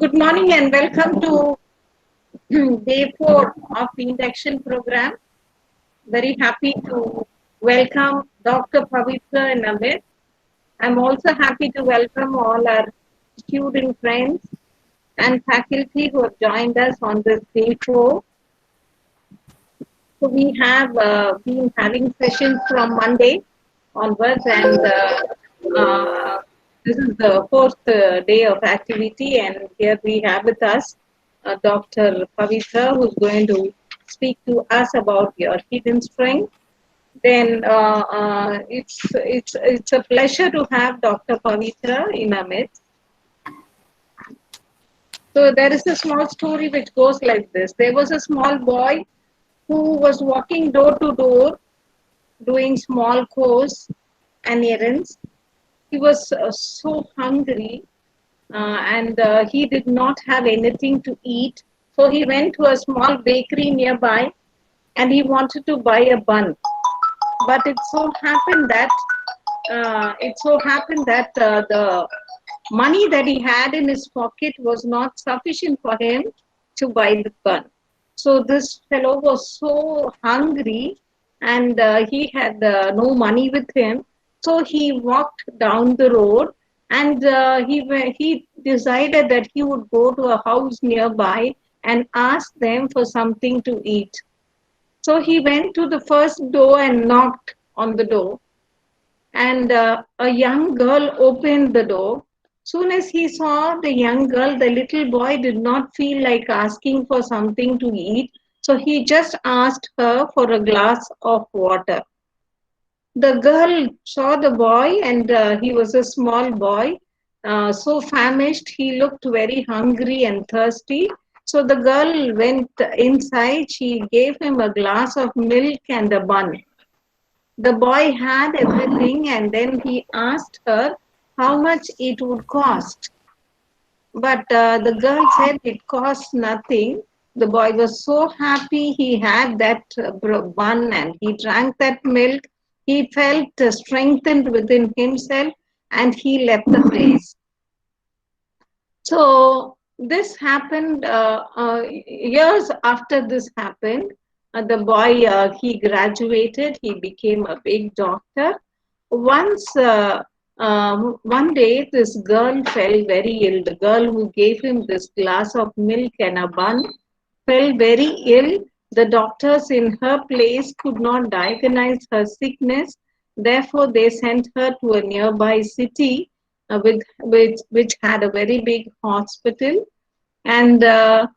Good morning and welcome to day 4 of the induction program. Very happy to welcome Dr. Pavitra and Amit. I'm also happy to welcome all our student friends and faculty who have joined us on this day 4. So we have been having sessions from Monday onwards, and this is the fourth day of activity. And here we have with us Dr. Pavitra, who's going to speak to us about your hidden strength. Then it's a pleasure to have Dr. Pavitra in our midst. So there is a small story which goes like this. There was a small boy who was walking door to door doing small chores and errands. He was so hungry and he did not have anything to eat. So he went to a small bakery nearby and he wanted to buy a bun. But it so happened that the money that he had in his pocket was not sufficient for him to buy the bun. So this fellow was so hungry and he had no money with him. So he walked down the road and he decided that he would go to a house nearby and ask them for something to eat. So he went to the first door and knocked on the door, and a young girl opened the door. Soon as he saw the young girl, the little boy did not feel like asking for something to eat, so he just asked her for a glass of water. The girl saw the boy, and he was a small boy, so famished, he looked very hungry and thirsty. So the girl went inside, she gave him a glass of milk and a bun. The boy had everything, and then he asked her how much it would cost. But the girl said it cost nothing. The boy was so happy he had that bun and he drank that milk. He felt strengthened within himself and he left the place. So this happened years after this happened. The boy he graduated. He became a big doctor. One day, this girl fell very ill. The girl who gave him this glass of milk and a bun fell very ill. The doctors in her place could not diagnose her sickness. Therefore, they sent her to a nearby city which had a very big hospital. And the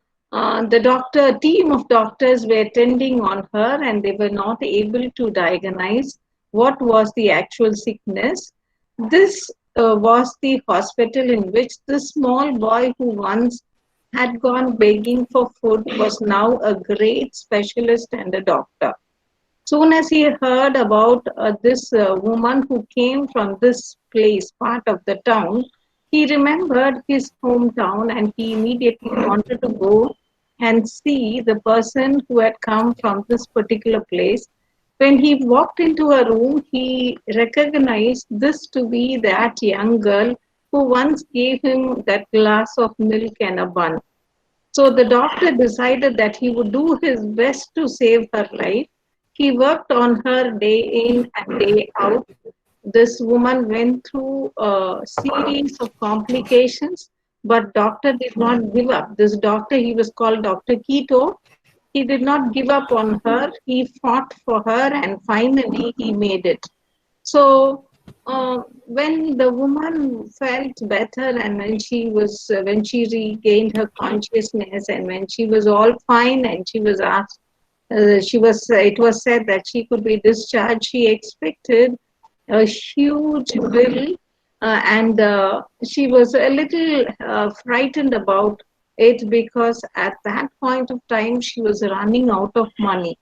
team of doctors were tending on her and they were not able to diagnose what was the actual sickness. This was the hospital in which the small boy who once had gone begging for food was now a great specialist and a doctor. Soon as he heard about this woman who came from this place, part of the town, he remembered his hometown and he immediately wanted to go and see the person who had come from this particular place. When he walked into a room, he recognized this to be that young girl who once gave him that glass of milk and a bun. So the doctor decided that he would do his best to save her life. He worked on her day in and day out. This woman went through a series of complications, but doctor did not give up. This doctor, he was called Dr. Keto. He did not give up on her. He fought for her and finally he made it. So when the woman felt better and when she regained her consciousness and when she was all fine and she was asked, it was said that she could be discharged, she expected a huge bill, and she was a little frightened about it because at that point of time she was running out of money.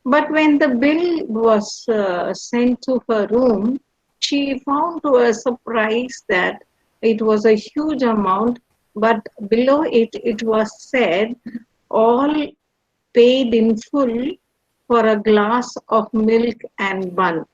But when the bill was sent to her room, she found to her surprise that it was a huge amount, but below it, it was said, all paid in full for a glass of milk and bun.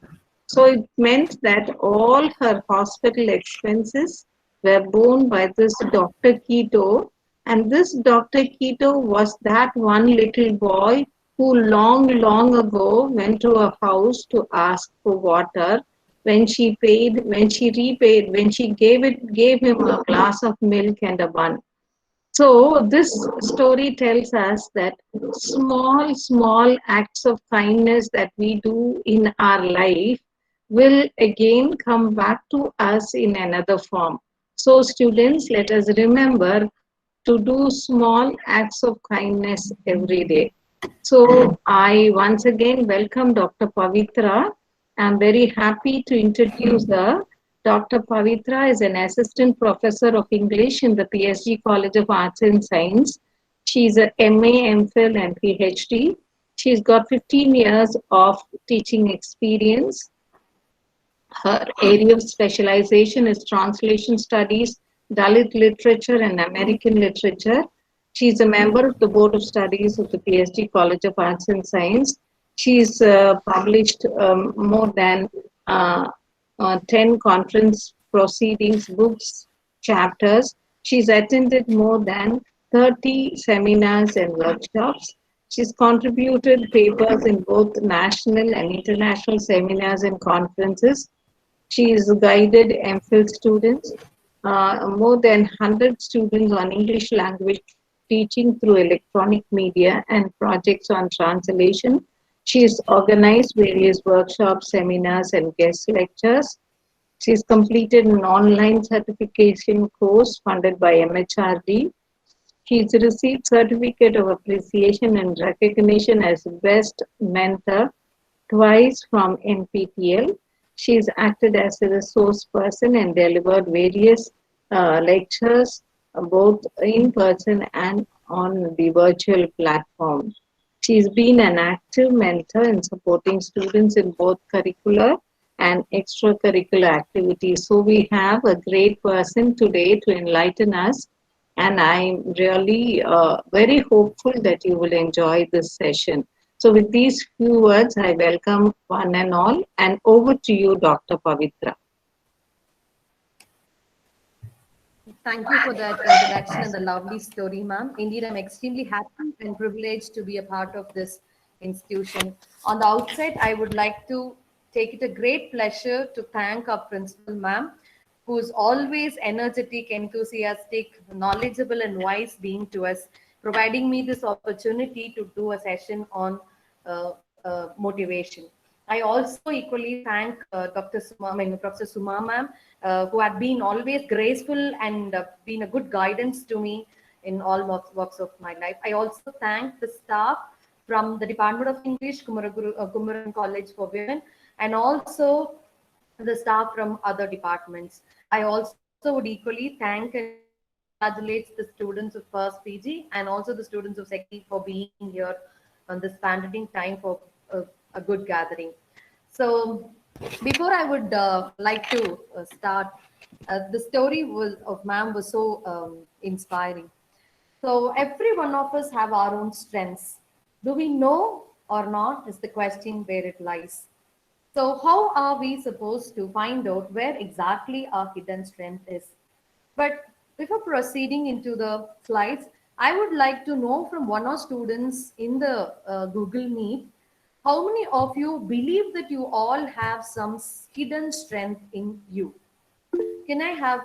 So it meant that all her hospital expenses were born by this Dr. Keto. And this Dr. Keto was that one little boy who long ago went to a house to ask for water. When she gave him a glass of milk and a bun. So this story tells us that small acts of kindness that we do in our life will again come back to us in another form. So students, let us remember to do small acts of kindness every day. So I once again welcome Dr. Pavitra. I'm very happy to introduce her. Dr. Pavitra is an assistant professor of English in the PSG College of Arts and Science. She's a MA, MPhil, and PhD. She's got 15 years of teaching experience. Her area of specialization is translation studies, Dalit literature, and American literature. She is a member of the Board of Studies of the PSG College of Arts and Science. She's published more than 10 conference proceedings, books, chapters. She's attended more than 30 seminars and workshops. She's contributed papers in both national and international seminars and conferences. She is guided MPhil students, more than 100 students on English language teaching through electronic media and projects on translation. She has organized various workshops, seminars, and guest lectures. She has completed an online certification course funded by MHRD. She has received certificate of appreciation and recognition as best mentor twice from NPTEL. She has acted as a resource person and delivered various lectures, both in person and on the virtual platform. She's been an active mentor in supporting students in both curricular and extracurricular activities. So we have a great person today to enlighten us, and I'm really very hopeful that you will enjoy this session. So with these few words, I welcome one and all, and over to you, Dr. Pavitra. Thank you for that introduction and the lovely story, ma'am. Indeed, I'm extremely happy and privileged to be a part of this institution. On the outset, I would like to take it a great pleasure to thank our principal, ma'am, who's always energetic, enthusiastic, knowledgeable, and wise being to us, providing me this opportunity to do a session on motivation. I also equally thank Dr. Suma, I mean, Professor Suma ma'am, who had been always graceful and been a good guidance to me in all walks of my life. I also thank the staff from the Department of English, Kumaran College for Women, and also the staff from other departments. I also would equally thank and congratulate the students of first PG and also the students of second for being here on this pandemic time for a good gathering. So before I would like to start, the story of ma'am was so inspiring. So every one of us have our own strengths. Do we know or not is the question where it lies. So how are we supposed to find out where exactly our hidden strength is? But before proceeding into the slides, I would like to know from one of students in the Google Meet, how many of you believe that you all have some hidden strength in you? Can I have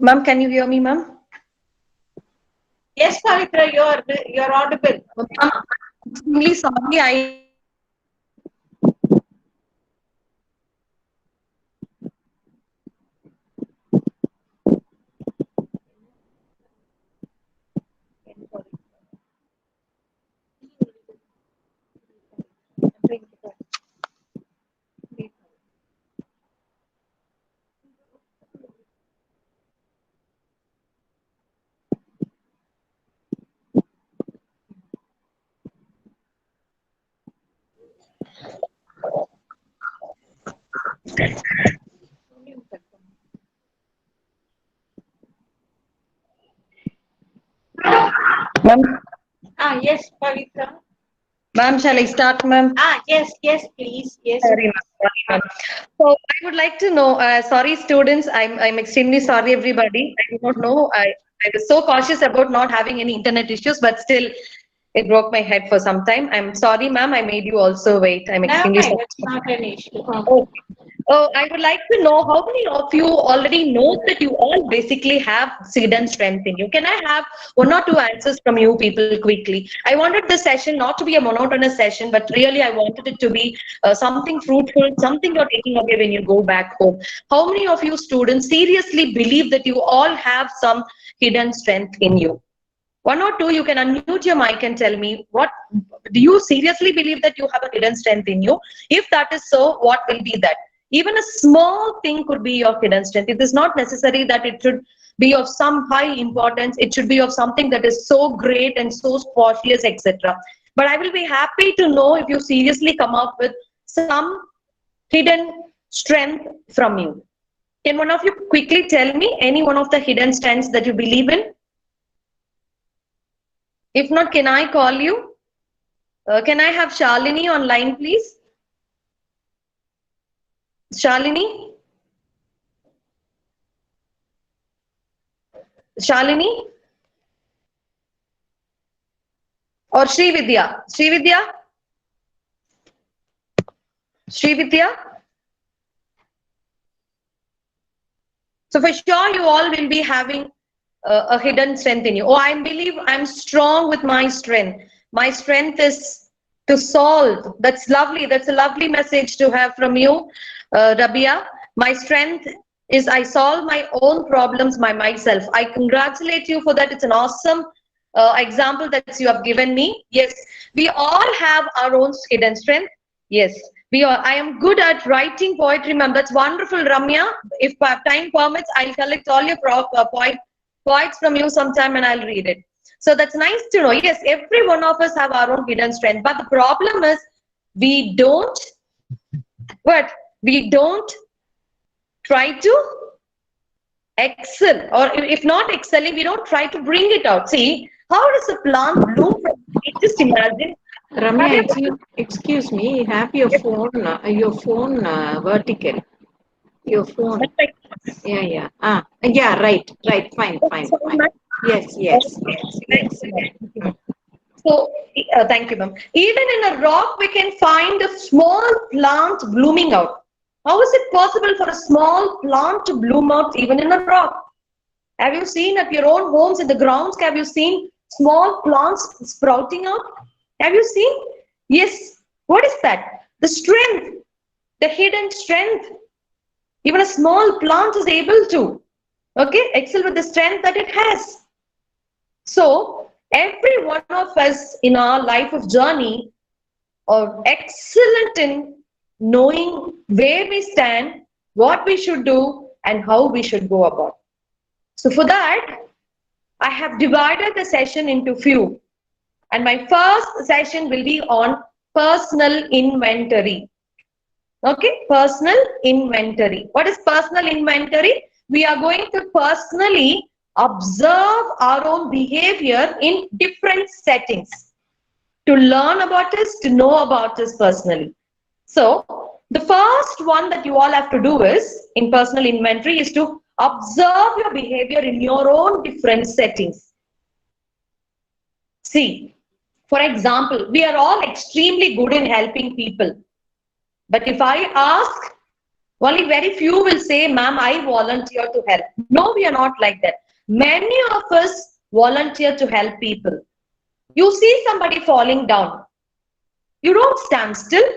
Ma'am, can you hear me, ma'am? Yes, Pavitra, you're audible. Ma'am, I'm extremely sorry. I ma'am, Yes, Pavitra. ma'am, shall I start, ma'am? Yes, please. Yes. Sorry, ma'am. Sorry, ma'am. So I would like to know, sorry, students, I'm extremely sorry, everybody. I do not know. I was so cautious about not having any internet issues, but still, it broke my head for some time. I'm sorry, ma'am. I made you also wait. I'm Never extremely mind, sorry. it's not an issue. Oh, oh, I would like to know how many of you already know that you all basically have seed and strength in you. Can I have one or two answers from you people quickly? I wanted this session not to be a monotonous session, but really I wanted it to be something fruitful, something you're taking away when you go back home. How many of you students seriously believe that you all have some hidden strength in you? One or two, you can unmute your mic and tell me what do you seriously believe that you have a hidden strength in you? If that is so, what will be that? Even a small thing could be your hidden strength. It is not necessary that it should be of some high importance. It should be of something that is so great and so spacious, etc. But I will be happy to know if you seriously come up with some hidden strength from you. Can one of you quickly tell me any one of the hidden strengths that you believe in? If not, can I call you? Can I have Shalini online, please? Shalini? Shalini? Or Srividya? Srividya? Srividya? So for sure, you all will be having a hidden strength in you. Oh, I believe I'm strong with my strength. My strength is to solve. That's lovely. That's a lovely message to have from you, Rabia. My strength is I solve my own problems by myself. I congratulate you for that. It's an awesome example that you have given me. Yes, we all have our own hidden strength. Yes, we are. I am good at writing poetry, ma'am. That's wonderful, Ramya. If time permits, I'll collect all your poets from you sometime and I'll read it. So that's nice to know. Yes, every one of us have our own hidden strength. But the problem is we don't, what? We don't try to excel. Or if not excelling, we don't try to bring it out. See, how does a plant bloom from seed? Just imagine. Have Ramya, you excuse me, have your phone vertical. Your phone. That's like, Yeah. Yeah, right. Fine. Yes. thank you, ma'am. Thank you, ma'am. So, thank you, ma'am. Even in a rock, we can find a small plant blooming out. How is it possible for a small plant to bloom out even in a rock? Have you seen at your own homes in the grounds? Have you seen small plants sprouting out? Have you seen? Yes. What is that? The strength, the hidden strength. Even a small plant is able to, okay, excel with the strength that it has. So, every one of us in our life of journey are excellent in knowing where we stand, what we should do, and how we should go about. So, for that, I have divided the session into few. And my first session will be on personal inventory. Okay, personal inventory. What is personal inventory? We are going to personally observe our own behavior in different settings to learn about us, to know about us personally. So, the first one that you all have to do is in personal inventory is to observe your behavior in your own different settings. See, for example, we are all extremely good in helping people. But if I ask, Only very few will say, ma'am, I volunteer to help. No, we are not like that. Many of us volunteer to help people. You see somebody falling down. You don't stand still.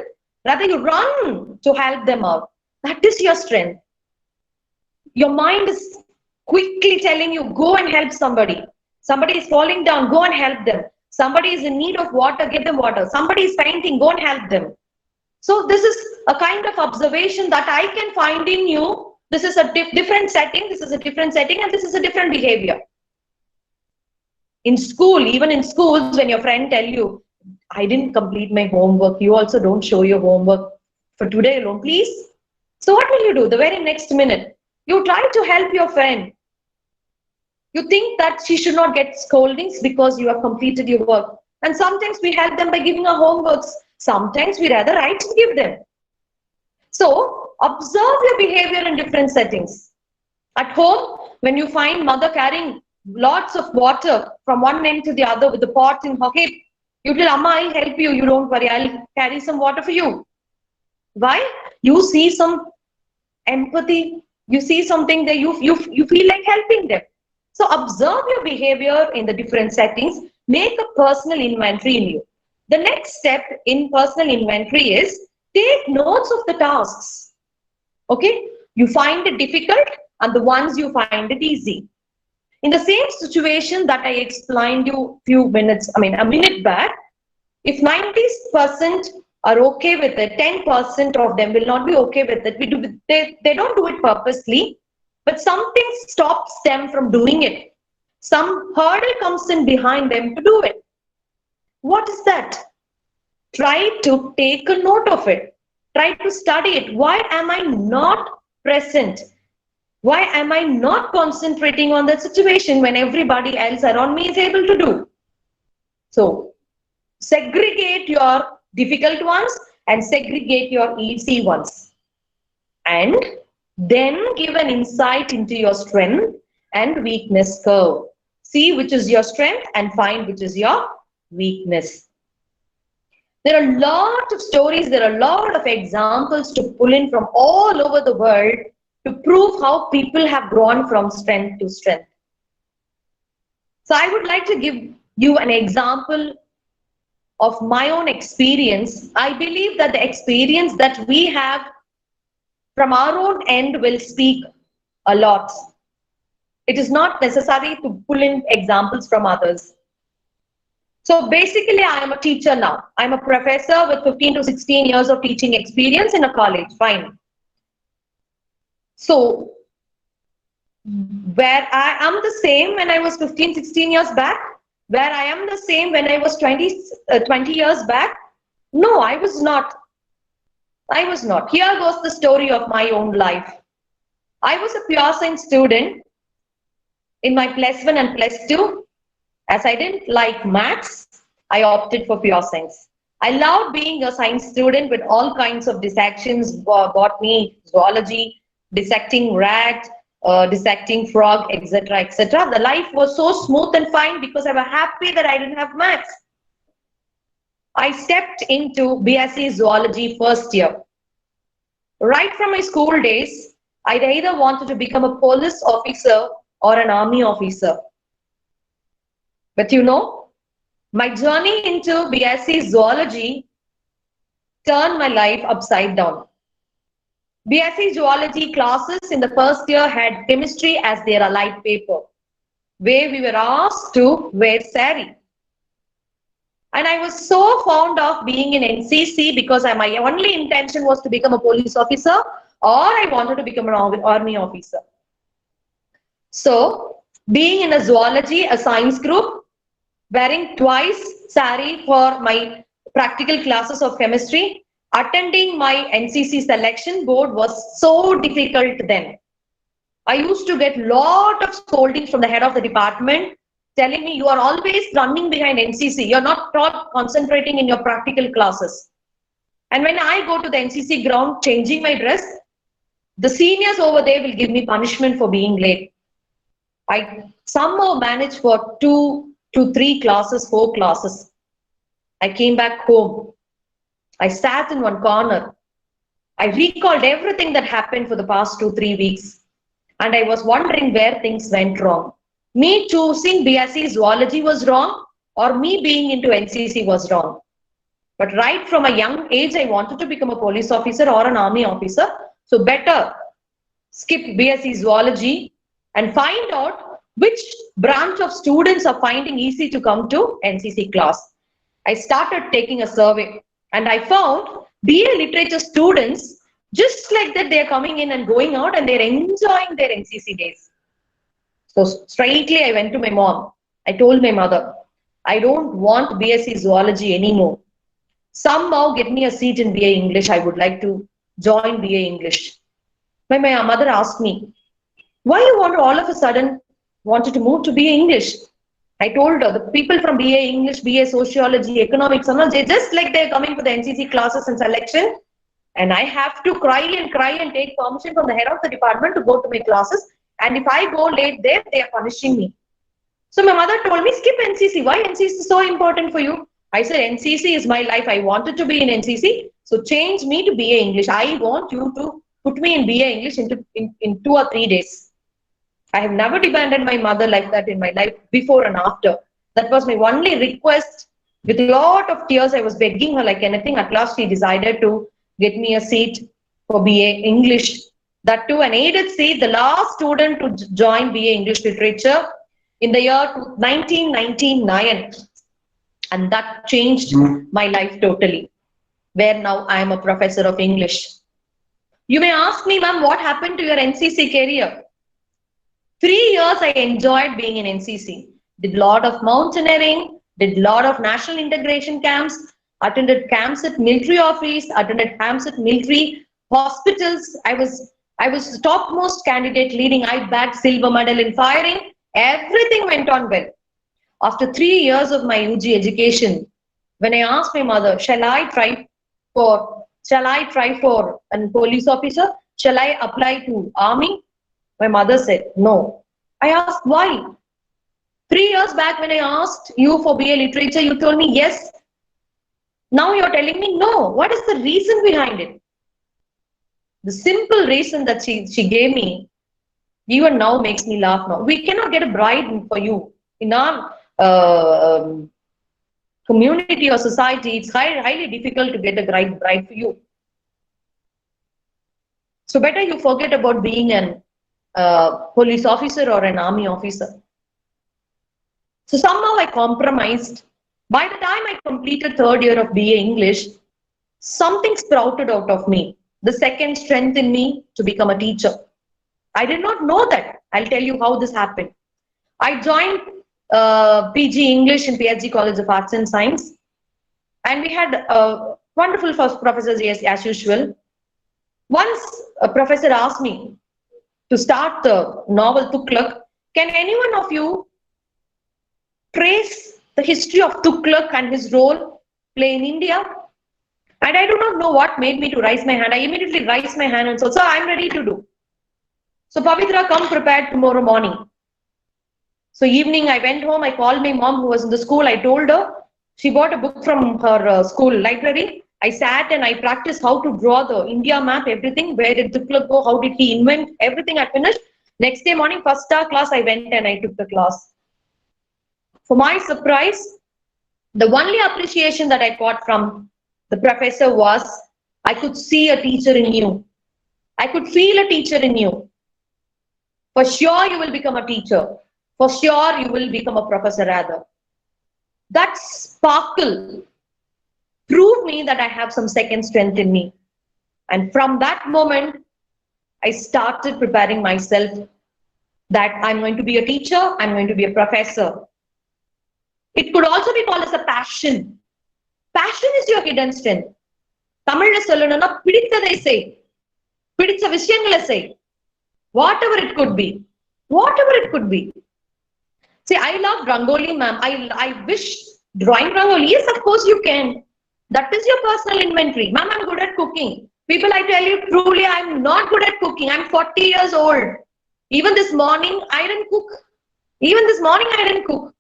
Rather, you run to help them out. That is your strength. Your mind is quickly telling you, go and help somebody. Somebody is falling down, go and help them. Somebody is in need of water, give them water. Somebody is fainting, go and help them. So this is a kind of observation that I can find in you. This is a different setting, this is a different setting, and this is a different behavior. In school, even in schools, when your friend tell you, I didn't complete my homework, you also don't show your homework for today alone, please. So what will you do? The very next minute, you try to help your friend. You think that she should not get scoldings because you have completed your work. And sometimes we help them by giving our homeworks. Sometimes we rather write and give them. So observe your behavior in different settings. At home, when you find mother carrying lots of water from one end to the other with the pot in her hip, you tell, Amma, I'll help you. You don't worry. I'll carry some water for you. Why? You see some empathy. You see something that you feel like helping them. So observe your behavior in the different settings. Make a personal inventory in you. The next step in personal inventory is take notes of the tasks. Okay? You find it difficult and the ones you find it easy. In the same situation that I explained you a minute back, if 90% are okay with it, 10% of them will not be okay with it. They don't do it purposely, but something stops them from doing it. Some hurdle comes in behind them to do it. What is that? Try to take a note of it. Try to study it. Why am I not present? Why am I not concentrating on that situation when everybody else around me is able to do? So, segregate your difficult ones and segregate your easy ones. And then give an insight into your strength and weakness curve. See which is your strength and find which is your weakness. There are a lot of stories, there are a lot of examples to pull in from all over the world to prove how people have grown from strength to strength. So I would like to give you an example of my own experience. I believe that the experience that we have from our own end will speak a lot. It is not necessary to pull in examples from others. So basically, I am a teacher now. I'm a professor with 15 to 16 years of teaching experience in a college. Fine. So where I am the same when I was 15, 16 years back, where I am the same when I was 20 years back, no, I was not. I was not. Here goes the story of my own life. I was a pure science student in my plus 1 and plus 2. As I didn't like maths, I opted for pure science. I loved being a science student with all kinds of dissections, botany, zoology, dissecting rat, dissecting frog, etc., etc. The life was so smooth and fine because I was happy that I didn't have maths. I stepped into BSc Zoology first year. Right from my school days, I either wanted to become a police officer or an army officer. But you know, my journey into BSc Zoology turned my life upside down. BSc Zoology classes in the first year had chemistry as their allied paper, where we were asked to wear sari. And I was so fond of being in NCC because my only intention was to become a police officer or I wanted to become an army officer. So, being in a zoology, a science group, wearing twice sari for my practical classes of chemistry, attending my NCC selection board was so difficult then. I used to get lot of scoldings from the head of the department telling me you are always running behind NCC. You're not concentrating in your practical classes. And when I go to the NCC ground changing my dress, the seniors over there will give me punishment for being late. I somehow managed for 2 to 3 classes, 4 classes. I came back home. I sat in one corner. I recalled everything that happened for the past 2-3 weeks, and I was wondering where things went wrong. Me choosing BSc Zoology was wrong, or me being into NCC was wrong. But right from a young age, I wanted to become a police officer or an army officer. So better skip BSc Zoology and find out which branch of students are finding easy to come to NCC class. I started taking a survey and I found BA Literature students, just like that, they're coming in and going out and they're enjoying their NCC days. So straightly I went to my mom. I told my mother, I don't want BSc Zoology anymore. Somehow get me a seat in BA English. I would like to join BA English. My mother asked me, why you want to all of a sudden wanted to move to BA English? I told her, the people from BA English, BA Sociology, Economics, they just like they're coming for the NCC classes and selection. And I have to cry and take permission from the head of the department to go to my classes. And if I go late there, they are punishing me. So my mother told me, skip NCC. Why NCC is so important for you? I said, NCC is my life. I wanted to be in NCC. So change me to BA English. I want you to put me in BA English in 2 or 3 days. I have never demanded my mother like that in my life before and after. That was my only request. With a lot of tears, I was begging her like anything. At last, she decided to get me a seat for BA English. That too, an aided seat, the last student to join BA English Literature in the year 1999. And that changed my life totally, where now I am a professor of English. You may ask me, ma'am, what happened to your NCC career? 3 years I enjoyed being in NCC. Did a lot of mountaineering, did a lot of national integration camps, attended camps at military office, attended camps at military hospitals. I was the topmost candidate leading. I bagged silver medal in firing. Everything went on well. After 3 years of my UG education, when I asked my mother, shall I try for a police officer? Shall I apply to army? My mother said, no. I asked why. 3 years back when I asked you for BA Literature, you told me yes. Now you're telling me no. What is the reason behind it? The simple reason that she gave me, even now makes me laugh now. We cannot get a bride for you. In our community or society, it's highly difficult to get a bride for you. So better you forget about being an police officer or an army officer. So somehow I compromised. By the time I completed 3rd year of BA English, something sprouted out of me. The second strength in me to become a teacher. I did not know that. I'll tell you how this happened. I joined PG English in PSG College of Arts and Science. And we had wonderful first professors as usual. Once a professor asked me to start the novel Tughlaq, can any one of you trace the history of Tughlaq and his role play in India? And I do not know what made me to raise my hand. I immediately raised my hand and said, sir, I'm ready to do. So Pavitra, come prepared tomorrow morning. So evening I went home, I called my mom who was in the school. I told her, she bought a book from her school library. I sat and I practiced how to draw the India map, everything. Where did Tughlaq go? How did he invent? Everything I finished. Next day morning, first star class, I went and I took the class. For my surprise, the only appreciation that I got from the professor was, I could see a teacher in you. I could feel a teacher in you. For sure you will become a teacher. For sure you will become a professor rather. That sparkle proved me that I have some second strength in me. And from that moment, I started preparing myself that I'm going to be a teacher, I'm going to be a professor. It could also be called as a passion. Passion is your hidden strength. Tamil sollanuna pidithathai sei. Piditha vishayangala sei. Whatever it could be. Whatever it could be. See, I love Rangoli, ma'am. I wish drawing Rangoli. Yes, of course you can. That is your personal inventory. Ma'am, I'm good at cooking. People, I tell you truly, I'm not good at cooking. I'm 40 years old. Even this morning, I didn't cook. Even this morning, I didn't cook.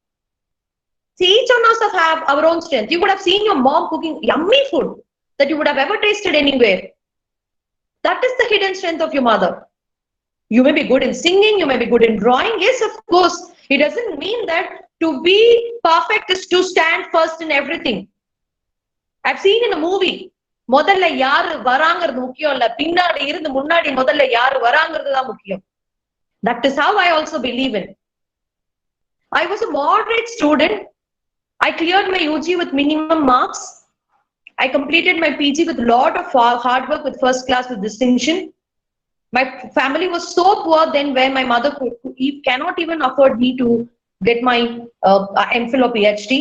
See, each of us have our own strength. You would have seen your mom cooking yummy food that you would have ever tasted anywhere. That is the hidden strength of your mother. You may be good in singing, you may be good in drawing. Yes, of course. It doesn't mean that to be perfect is to stand first in everything. I've seen in a movie, முதல்ல யாரு வராங்கிறது முக்கியம் இல்ல, பின்னாடி இருந்து முன்னாடி முதல்ல யாரு வராங்கிறது தான் முக்கியம். That is how I also believe in. I was a moderate student. I cleared my UG with minimum marks. I completed my PG with a lot of hard work with first class with distinction. My family was so poor then, where my mother cannot even afford me to get my MPhil or PhD.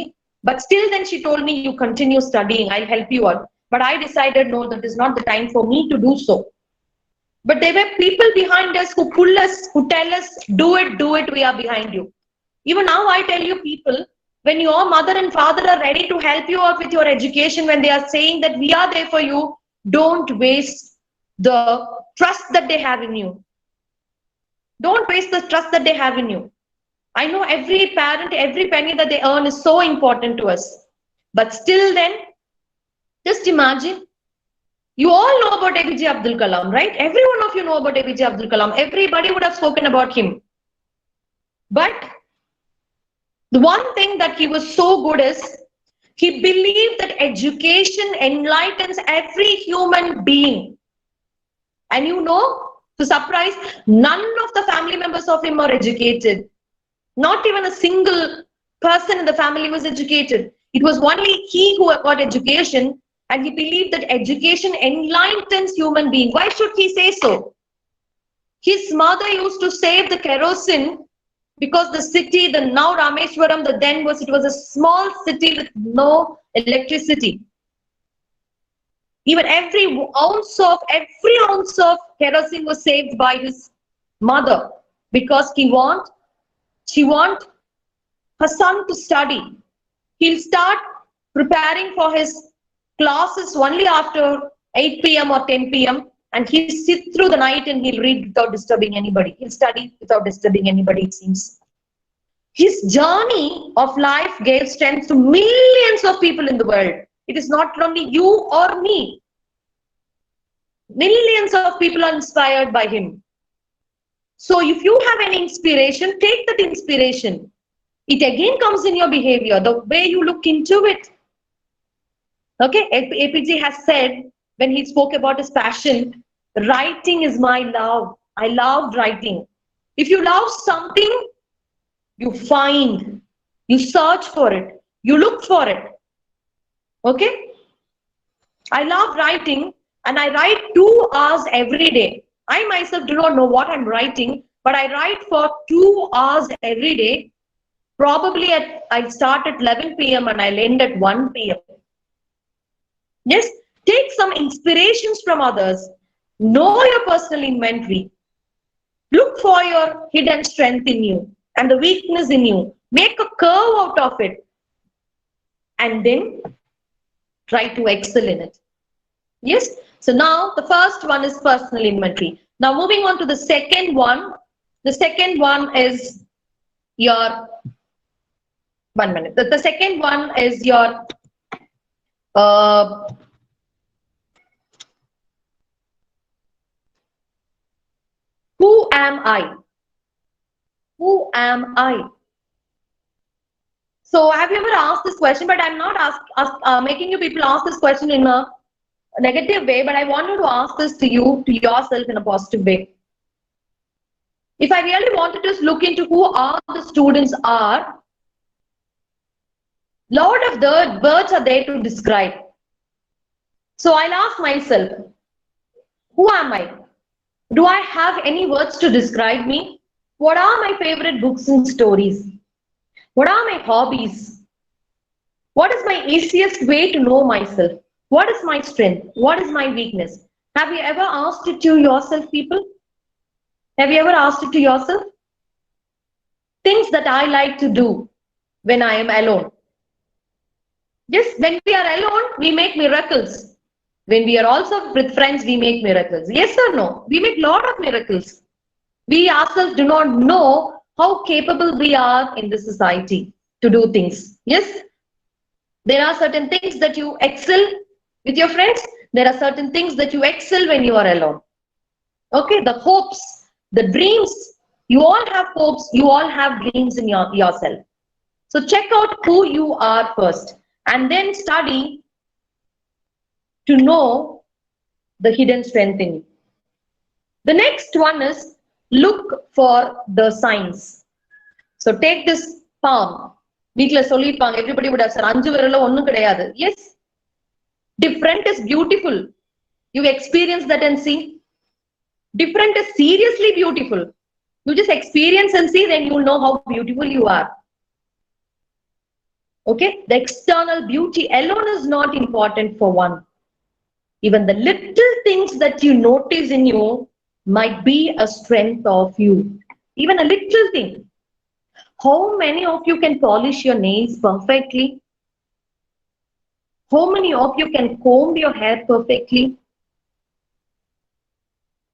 But still then she told me, you continue studying, I'll help you out. But I decided, no, that is not the time for me to do so. But there were people behind us who pull us, who tell us, do it, we are behind you. Even now I tell you people, when your mother and father are ready to help you out with your education, when they are saying that we are there for you, don't waste the trust that they have in you. Don't waste the trust that they have in you. I know every parent, every penny that they earn is so important to us. But still then, just imagine, you all know about APJ Abdul Kalam, right? Every one of you know about APJ Abdul Kalam. Everybody would have spoken about him. But the one thing that he was so good is, he believed that education enlightens every human being. And you know, to surprise, none of the family members of him are educated. Not even a single person in the family was educated. It was only he who got education, and he believed that education enlightens human being. Why should he say so? His mother used to save the kerosene because the city, the now Rameshwaram, it was a small city with no electricity. Even every ounce of kerosene was saved by his mother, because she want her son to study. He'll start preparing for his classes only after 8 p.m. or 10 p.m. and he'll sit through the night and he'll read without disturbing anybody. He'll study without disturbing anybody, it seems. His journey of life gave strength to millions of people in the world. It is not only you or me. Millions of people are inspired by him. So if you have any inspiration, take that inspiration. It again comes in your behavior, the way you look into it. Okay, APJ has said, when he spoke about his passion, writing is my love. I loved writing. If you love something, you find, you search for it, you look for it. Okay, I love writing, and I write 2 hours every day. I myself do not know what I'm writing, but I write for 2 hours every day. Probably I start at 11 p.m. and I'll end at 1 p.m. Yes, take some inspirations from others. Know your personal inventory. Look for your hidden strength in you and the weakness in you. Make a curve out of it. And then try to excel in it. Yes, so now the first one is personal inventory. Now moving on to the second one. The second one is your, 1 minute. The second one is your who am I? Who am I? So have you ever asked this question? But I'm not making you people ask this question in a negative way, but I want you to ask this to you, to yourself, in a positive way. If I really wanted to look into who all the students are, lot of the words are there to describe. So I'll ask myself, who am I? Do I have any words to describe me? What are my favorite books and stories? What are my hobbies? What is my easiest way to know myself? What is my strength? What is my weakness? Have you ever asked it to yourself, people? Have you ever asked it to yourself? Things that I like to do when I am alone. Yes, when we are alone, we make miracles. When we are also with friends, we make miracles. Yes or no? We make a lot of miracles. We ourselves do not know how capable we are in this society to do things. Yes? There are certain things that you excel with your friends. There are certain things that you excel when you are alone. Okay, the hopes, the dreams. You all have hopes, you all have dreams in yourself. So check out who you are first and then study to know the hidden strength in you. The next one is look for the signs. So take this palm. Everybody would have said, yes, different is beautiful. You experience that and see. Different is seriously beautiful. You just experience and see, then you will know how beautiful you are. Okay, the external beauty alone is not important for one. Even the little things that you notice in you might be a strength of you. Even a little thing. How many of you can polish your nails perfectly? How many of you can comb your hair perfectly?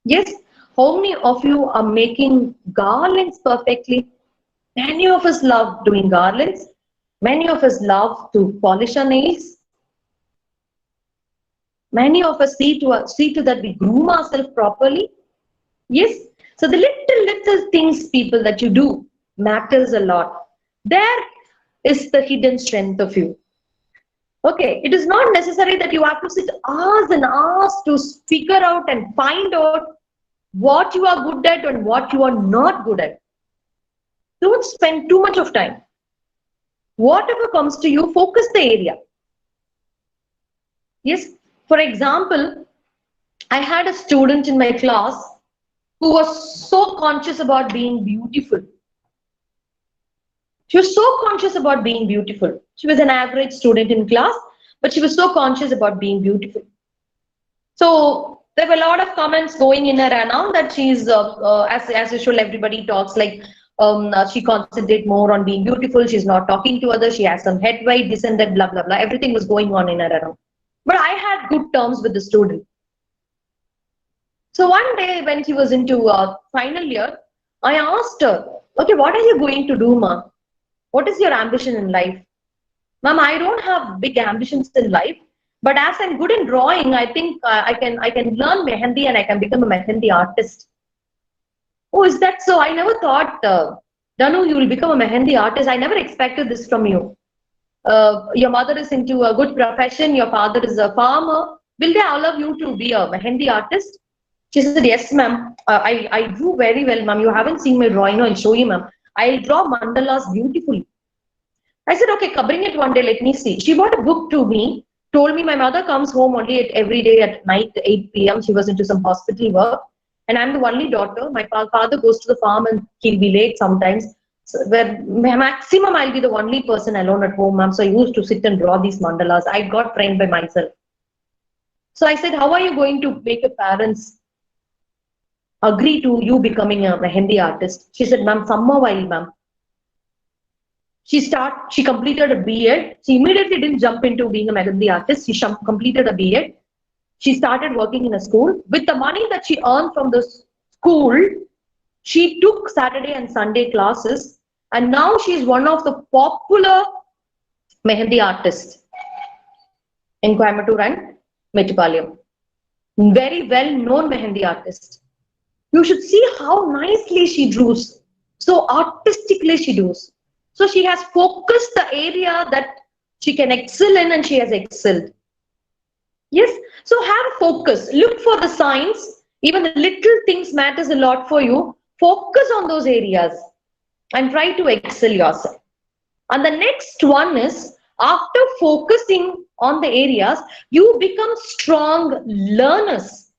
Yes. How many of you are making garlands perfectly? Many of us love doing garlands. Many of us love to polish our nails. Many of us see to that we groom ourselves properly. Yes. So the little things, people, that you do matters a lot. There is the hidden strength of you. Okay. It is not necessary that you have to sit hours and hours to figure out and find out what you are good at and what you are not good at. Don't spend too much of time. Whatever comes to you, focus the area. Yes. For example, I had a student in my class who was so conscious about being beautiful. She was so conscious about being beautiful. She was an average student in class, but she was so conscious about being beautiful. So there were a lot of comments going in and around that she's, as usual, everybody talks like she concentrates more on being beautiful. She's not talking to others. She has some head weight, this and that, blah, blah, blah. Everything was going on in and around. But I had good terms with the student. So one day when she was into final year, I asked her, okay, what are you going to do, ma? What is your ambition in life? Ma'am, I don't have big ambitions in life, but as I'm good in drawing, I think I can learn mehendi and I can become a mehendi artist. Oh, is that so? I never thought, Danu, you will become a mehendi artist. I never expected this from you. Your mother is into a good profession. Your father is a farmer. Will they allow you to be a mehendi artist? She said, yes, ma'am. I drew very well, ma'am. You haven't seen my drawing. I'll show you, ma'am. I'll draw mandalas beautifully. I said, okay, bring it one day. Let me see. She bought a book to me, told me my mother comes home only every day at night, 8 p.m. She was into some hospital work. And I'm the only daughter. My father goes to the farm and he'll be late sometimes. So where maximum I'll be the only person alone at home, ma'am. So I used to sit and draw these mandalas. I got trained by myself. So I said, how are you going to make your parents agree to you becoming a mehendi artist? She said, ma'am, some more while, ma'am. She completed a B.Ed. She immediately didn't jump into being a mehendi artist. She completed a B.Ed. She started working in a school. With the money that she earned from the school, she took Saturday and Sunday classes. And now she is one of the popular mehendi artists in Coimbatore and Mettupalayam. Very well-known mehendi artist. You should see how nicely she draws. So artistically she draws. So she has focused the area that she can excel in and she has excelled. Yes. So have a focus. Look for the signs. Even the little things matters a lot for you. Focus on those areas and try to excel yourself. And the next one is, after focusing on the areas, you become strong learners.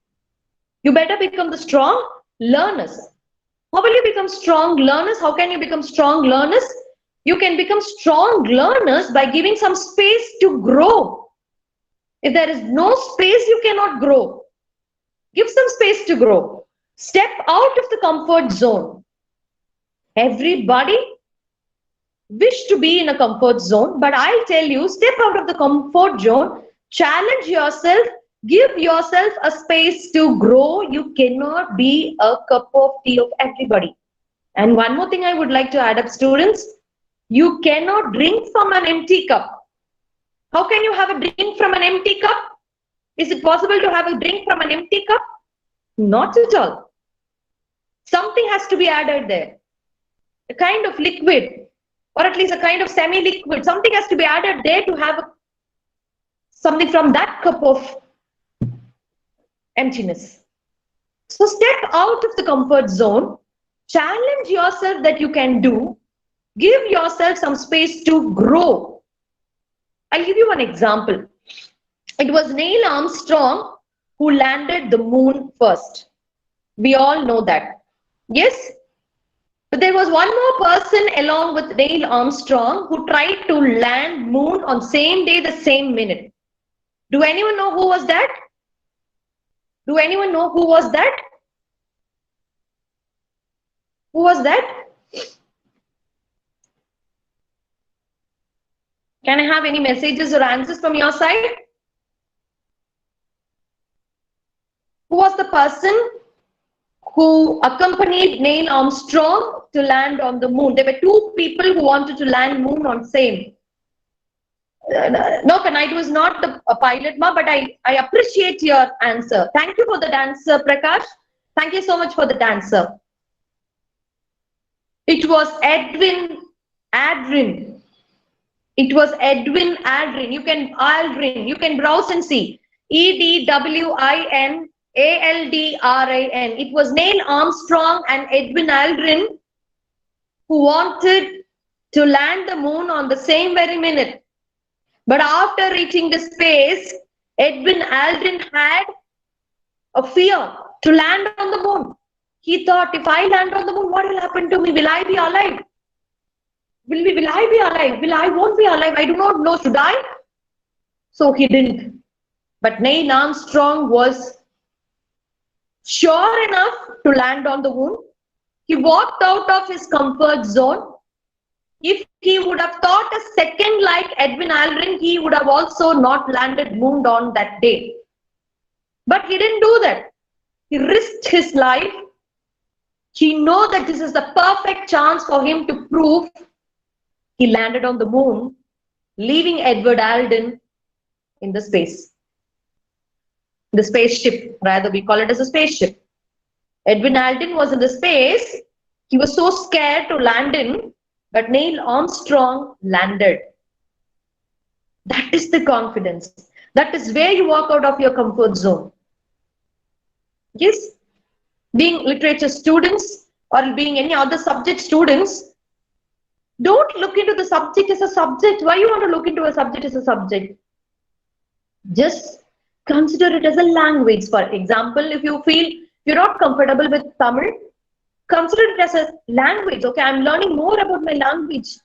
You better become the strong learners. How will you become strong learners? How can you become strong learners? You can become strong learners by giving some space to grow. If there is no space, you cannot grow. Give some space to grow. Step out of the comfort zone. Everybody wish to be in a comfort zone, but I'll tell you, step out of the comfort zone, challenge yourself, give yourself a space to grow. You cannot be a cup of tea of everybody. And one more thing I would like to add up, students, you cannot drink from an empty cup. How can you have a drink from an empty cup? Is it possible to have a drink from an empty cup? Not at all. Something has to be added there. A kind of liquid, or at least a kind of semi-liquid. Something has to be added there to have something from that cup of emptiness. So step out of the comfort zone, challenge yourself that you can do, give yourself some space to grow. I'll give you one example. It was Neil Armstrong who landed the moon first. We all know that. Yes? But there was one more person along with Neil Armstrong who tried to land moon on same day, the same minute. Do anyone know who was that? Do anyone know who was that? Who was that? Can I have any messages or answers from your side? Who was the person who accompanied Neil Armstrong to land on the moon? There were two people who wanted to land moon on same. No, it was not a pilot, ma, but I appreciate your answer. Thank you for the answer, Prakash. Thank you so much for the answer. It was Edwin Aldrin. It was Edwin Aldrin. You can browse and see. EDWIN ALDRIN. It was Neil Armstrong and Edwin Aldrin who wanted to land the moon on the same very minute. But after reaching the space, Edwin Aldrin had a fear to land on the moon. He thought, if I land on the moon, what will happen to me? Will I be alive? Will I be alive? I won't be alive. I do not know. Should I? So he didn't. But Neil Armstrong was sure enough to land on the moon. He walked out of his comfort zone. If he would have thought a second like Edwin Aldrin, he would have also not landed moon on that day. But he didn't do that. He risked his life. He knew that this is the perfect chance for him to prove. He landed on the moon, leaving Edward Aldrin in the space. The spaceship, rather we call it as a spaceship. Edwin Aldrin was in the space. He was so scared to land in, but Neil Armstrong landed. That is the confidence. That is where you walk out of your comfort zone. Yes, being literature students or being any other subject students, don't look into the subject as a subject. Why you want to look into a subject as a subject? Just consider it as a language. For example, if you feel you're not comfortable with Tamil, consider it as a language. Okay, I'm learning more about my language.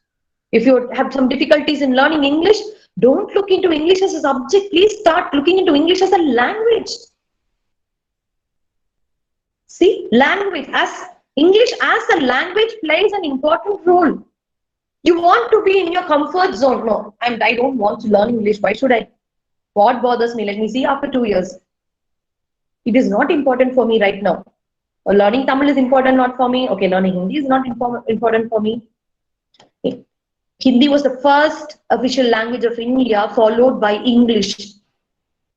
If you have some difficulties in learning English, don't look into English as a subject. Please start looking into English as a language. See, language as English as a language plays an important role. You want to be in your comfort zone. No, I don't want to learn English. Why should I? What bothers me? Let me see after 2 years. It is not important for me right now. Learning Tamil is important not for me. Okay, learning Hindi is not important for me. Okay. Hindi was the first official language of India, followed by English.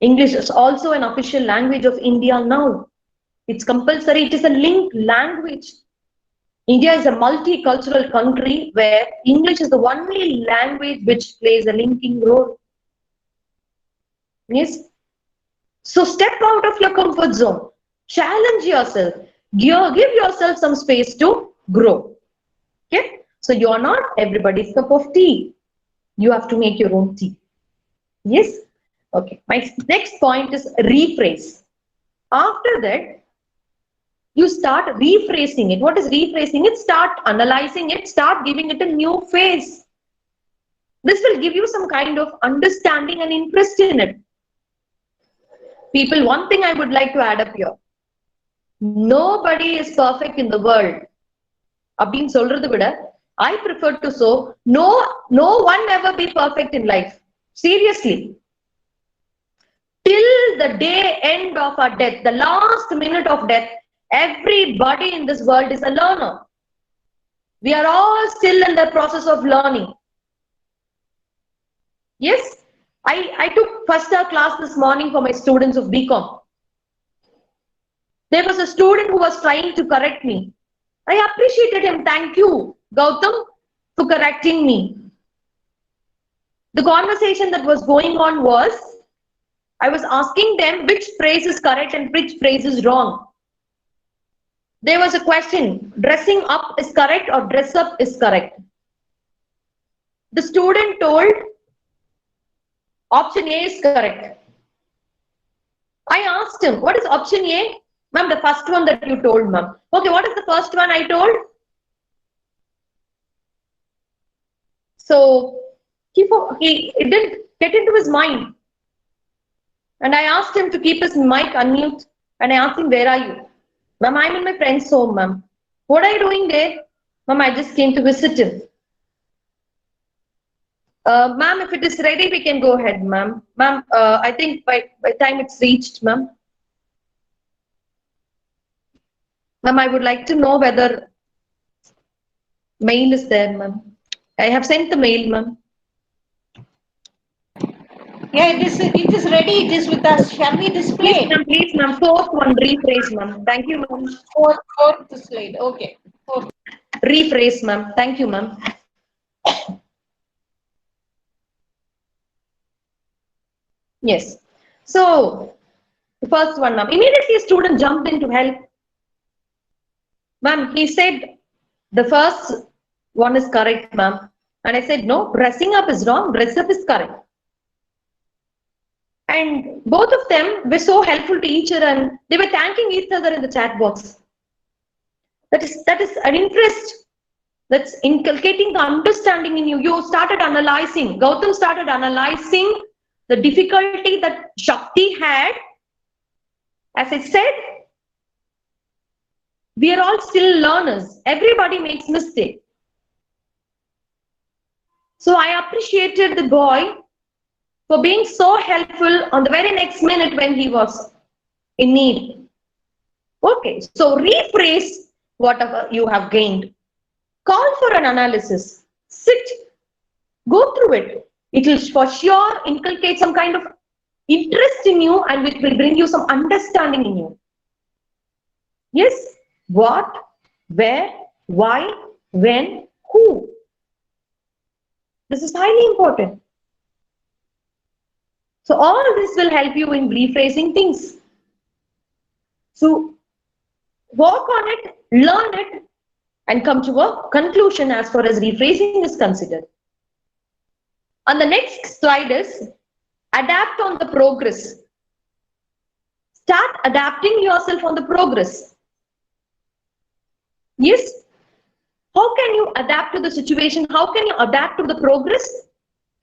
English is also an official language of India now. It's compulsory. It is a linked language. India is a multicultural country where English is the only language which plays a linking role. Yes. So step out of your comfort zone. Challenge yourself. Give yourself some space to grow. Okay. So you are not everybody's cup of tea. You have to make your own tea. Yes. Okay. My next point is rephrase. After that, you start rephrasing it. What is rephrasing it? Start analyzing it. Start giving it a new face. This will give you some kind of understanding and interest in it. People, one thing I would like to add up here. Nobody is perfect in the world. I prefer to say, no one ever be perfect in life. Seriously. Till the day end of our death, the last minute of death, everybody in this world is a learner. We are all still in the process of learning. Yes, I took first class this morning for my students of BCom. There was a student who was trying to correct me. I appreciated him. Thank you, Gautam, for correcting me. The conversation that was going on was, I was asking them which phrase is correct and which phrase is wrong. There was a question, dressing up is correct or dress up is correct. The student told option A is correct. I asked him, what is option A? Ma'am, the first one that you told, ma'am. Okay, what is the first one I told? So it didn't get into his mind. And I asked him to keep his mic unmute. And I asked him, where are you? Ma'am, I'm in my friend's home, ma'am. What are you doing there? Ma'am, I just came to visit him. Ma'am, if it is ready, we can go ahead, ma'am. Ma'am, I think by time it's reached, ma'am. Ma'am, I would like to know whether mail is there, ma'am. I have sent the mail, ma'am. Yeah, it is ready. It is with us. Shall we display it? Please, ma'am. Fourth one, rephrase, ma'am. Thank you, ma'am. Fourth slide. Okay. Fourth. Rephrase, ma'am. Thank you, ma'am. Yes. So, the first one, ma'am. Immediately, a student jumped in to help. Ma'am, he said the first one is correct, ma'am. And I said, no, dressing up is wrong. Dress up is correct. And both of them were so helpful to each other and they were thanking each other in the chat box. That is an interest that's inculcating the understanding in you. You started analyzing. Gautam started analyzing the difficulty that Shakti had. As I said, we are all still learners. Everybody makes mistakes. So I appreciated the boy for being so helpful on the very next minute when he was in need. Okay, so rephrase whatever you have gained. Call for an analysis. Sit, go through it. It will for sure inculcate some kind of interest in you and it will bring you some understanding in you. Yes, what, where, why, when, who. This is highly important. So all this will help you in rephrasing things. So work on it, learn it, and come to a conclusion as far as rephrasing is considered. And the next slide is adapt on the progress. Start adapting yourself on the progress. Yes. How can you adapt to the situation? How can you adapt to the progress?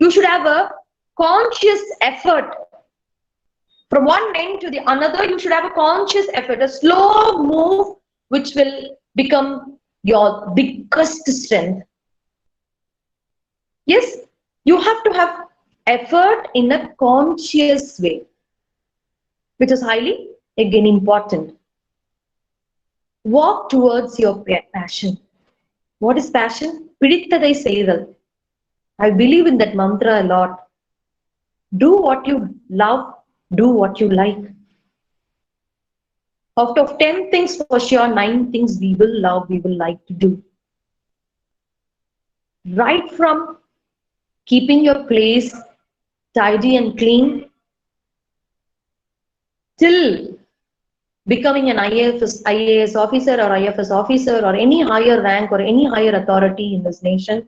You should have a conscious effort. From one end to the another, you should have a conscious effort, a slow move, which will become your biggest strength. Yes, you have to have effort in a conscious way, which is highly, again, important. Walk towards your passion. What is passion? Piditthadai seidal. I believe in that mantra a lot. Do what you love, do what you like. Out of 10 things, for sure, 9 things we will love, we will like to do. Right from keeping your place tidy and clean till becoming an IAS officer or IFS officer or any higher rank or any higher authority in this nation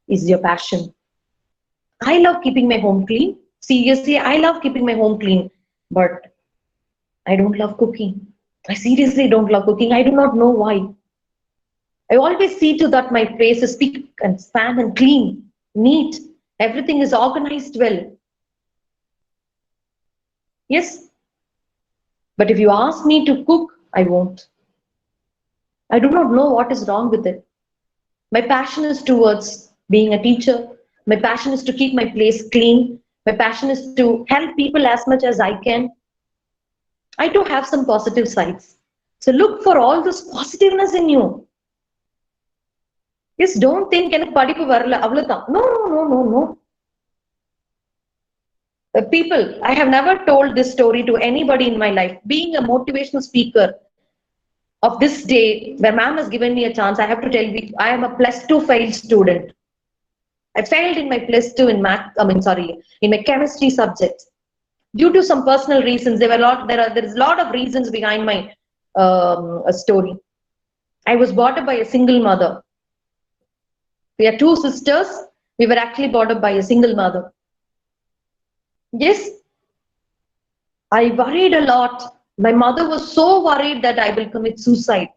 is your passion. I love keeping my home clean. Seriously, I love keeping my home clean, but I don't love cooking. I seriously don't love cooking. I do not know why. I always see to that my place is spick and span and clean, neat. Everything is organized well. Yes. But if you ask me to cook, I won't. I do not know what is wrong with it. My passion is towards being a teacher. My passion is to keep my place clean. My passion is to help people as much as I can. I do have some positive sides. So look for all this positiveness in you. Yes, don't think எனக்கு படிப்பு வரல அவ்வளவுதான். No. People, I have never told this story to anybody in my life. Being a motivational speaker of this day, where ma'am has given me a chance, I have to tell you, I am a plus two failed student. I failed in my plus two in math, in my chemistry subject. Due to some personal reasons, there is a lot of reasons behind my story. I was brought up by a single mother. We are two sisters. We were actually brought up by a single mother. Yes, I worried a lot. My mother was so worried that I will commit suicide.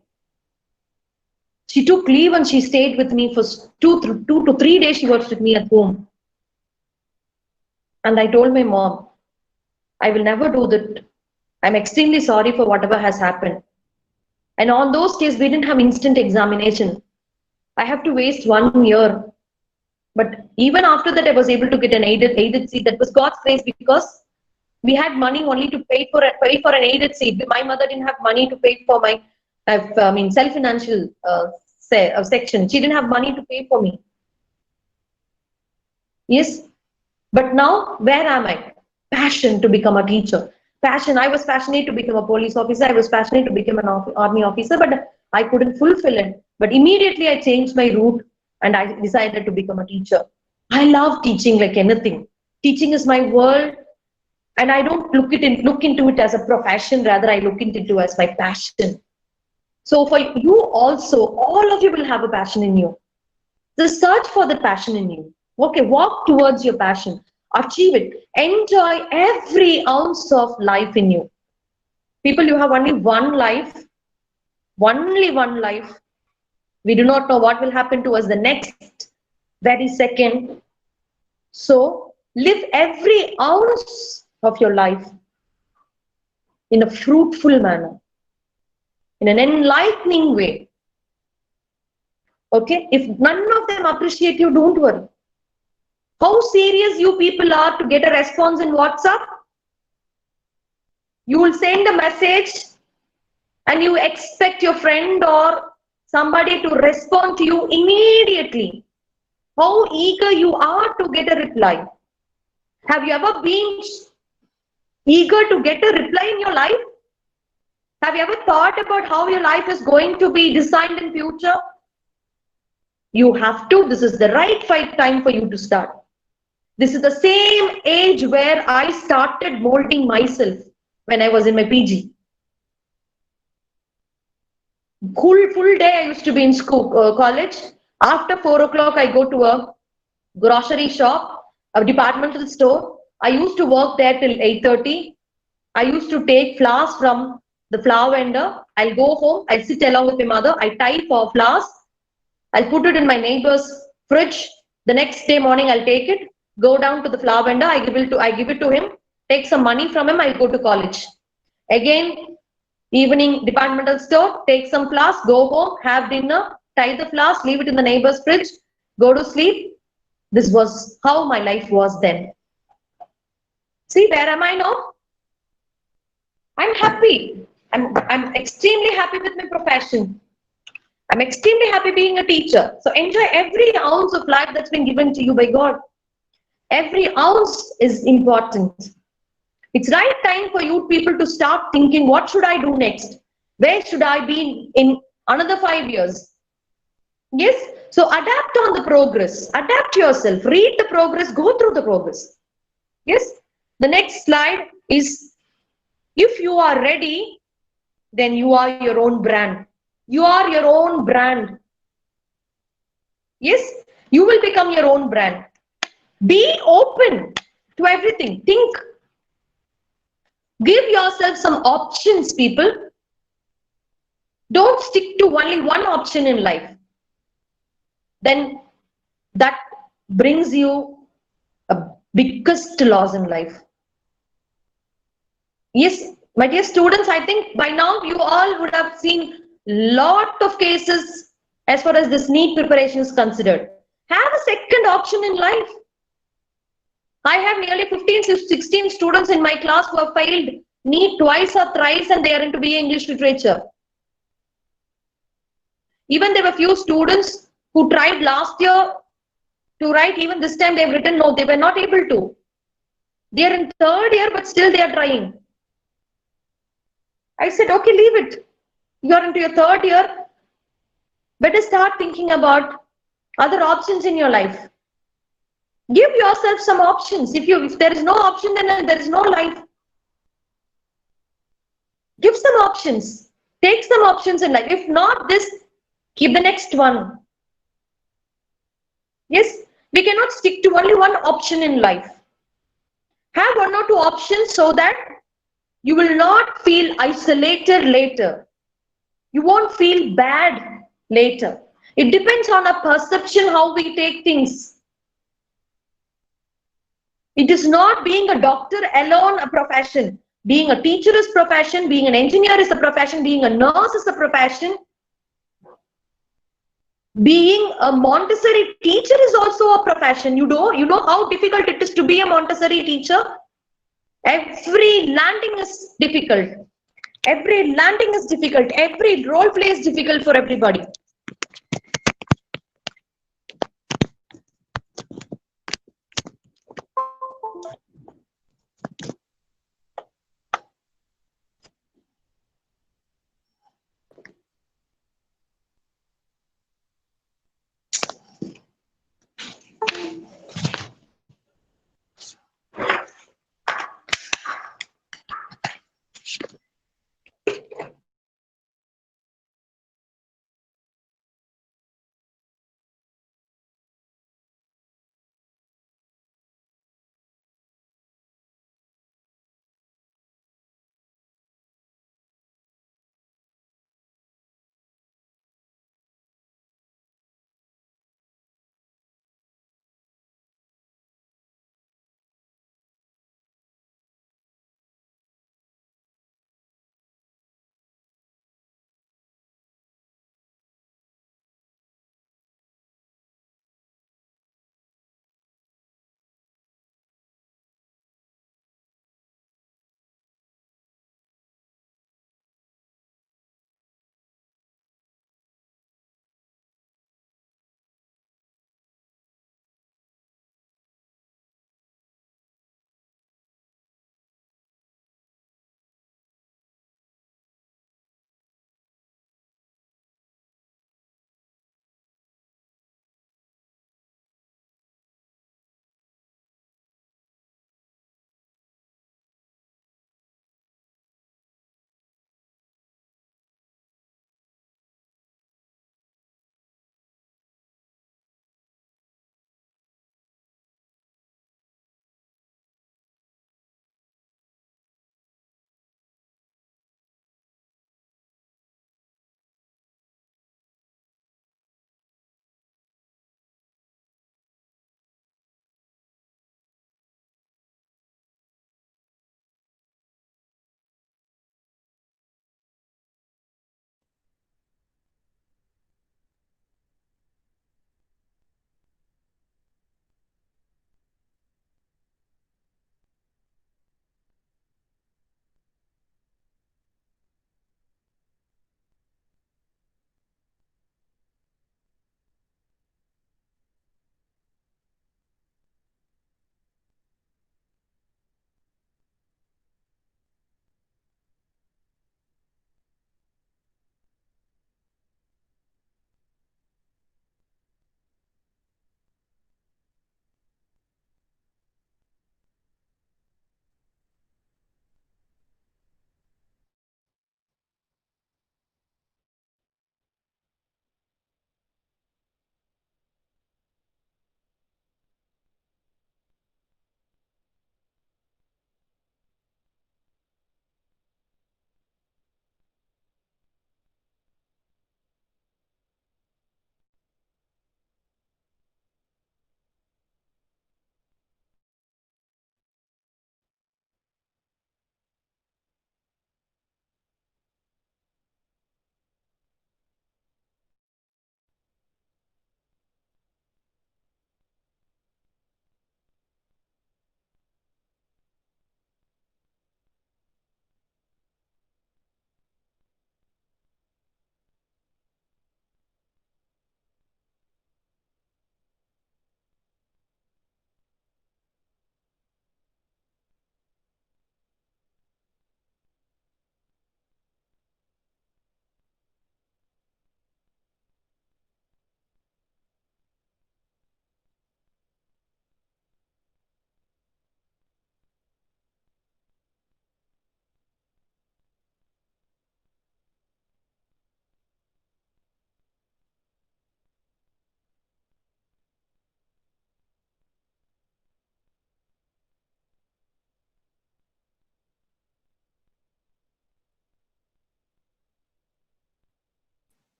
She took leave and she stayed with me for 2 to 3 days. She was with me at home. And I told my mom, I will never do that. I'm extremely sorry for whatever has happened. And on those days, we didn't have instant examination. I have to waste 1 year. But even after that, I was able to get an aided seat. That was God's grace, because we had money only to pay for an aided seat. My mother didn't have money to pay for my self-financial section. She didn't have money to pay for me. Yes. But now, where am I? Passion to become a teacher. Passion. I was passionate to become a police officer. I was passionate to become an army officer, but I couldn't fulfill it. But immediately I changed my route and I decided to become a teacher. I love teaching like anything. Teaching is my world, and I don't look into it as a profession. Rather, I look into it as my passion. So for you also, all of you will have a passion in you. Just search for the passion in you. Okay, walk towards your passion. Achieve it. Enjoy every ounce of life in you. People, you have only one life. Only one life. We do not know what will happen to us the next very second. So live every ounce of your life in a fruitful manner, in an enlightening way. Okay, if none of them appreciate you, don't worry. How serious you people are to get a response in WhatsApp? You will send a message and you expect your friend or somebody to respond to you immediately. How eager you are to get a reply. Have you ever been eager to get a reply in your life? Have you ever thought about how your life is going to be designed in future? You have to. This is the right time for you to start. This is the same age where I started molding myself when I was in my PG. Full day I used to be in school, college. After 4 o'clock, I go to a grocery shop, a departmental store. I used to work there till 8:30. I used to take flowers from the flower vendor. I'll go home. I'll sit along with my mother. I tie for flowers. I'll put it in my neighbor's fridge. The next day morning, I'll take it, go down to the flower vendor. I give it to him. Take some money from him. I'll go to college. Again, evening departmental store. Take some flowers. Go home. Have dinner. Tie the flowers. Leave it in the neighbor's fridge. Go to sleep. This was how my life was then. See, where am I now? I'm happy. I'm extremely happy with my profession. I'm extremely happy being a teacher. So enjoy every ounce of life that's been given to you by God. Every ounce is important. It's right time for you people to start thinking, what should I do next? Where should I be in another 5 years? Yes. So adapt on the progress. Adapt yourself. Read the progress. Go through the progress. Yes. The next slide is, if you are ready, then you are your own brand. You are your own brand. Yes, you will become your own brand. Be open to everything. Think. Give yourself some options, people. Don't stick to only one option in life. Then that brings you a biggest loss in life. Yes, my dear students, I think by now you all would have seen lot of cases as far as this NEET preparation is considered. Have a second option in life. I have nearly 15 to 16 students in my class who have failed NEET twice or thrice, and they are into BA English literature. Even there were few students who tried last year to write, even this time they've written, no, they were not able to. They are in third year, but still they are trying. I said, okay, leave it. You are into your third year. Better start thinking about other options in your life. Give yourself some options. If there is no option, then there is no life. Give some options. Take some options in life. If not this, keep the next one. Yes, we cannot stick to only one option in life. Have one or two options so that you will not feel isolated later. You won't feel bad later. It depends on our perception, how we take things. It is not being a doctor alone a profession. Being a teacher is profession. Being an engineer is a profession. Being a nurse is a profession. Being a Montessori teacher is also a profession. You know how difficult it is to be a Montessori teacher? Every landing is difficult. Every landing is difficult. Every role play is difficult for everybody.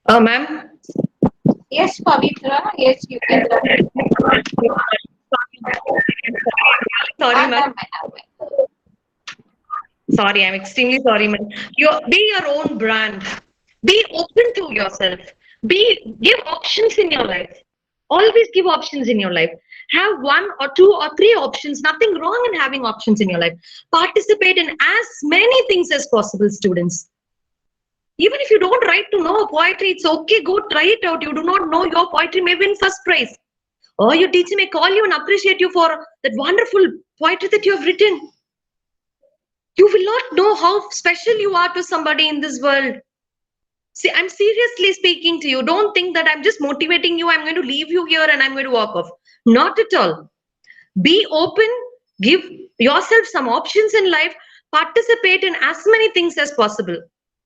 Ma'am? Yes, Pavitra. Yes, you can. Sorry, Ah, ma'am. Sorry, I'm extremely sorry, ma'am. Be your own brand. Be open to yourself. Give options in your life. Always give options in your life. Have one or two or three options. Nothing wrong in having options in your life. Participate in as many things as possible, students. Even if you don't write to know poetry, it's okay. Go try it out. You do not know your poetry may win first prize. Or your teacher may call you and appreciate you for that wonderful poetry that you have written. You will not know how special you are to somebody in this world. See, I'm seriously speaking to you. Don't think that I'm just motivating you. I'm going to leave you here and I'm going to walk off. Not at all. Be open. Give yourself some options in life. Participate in as many things as possible.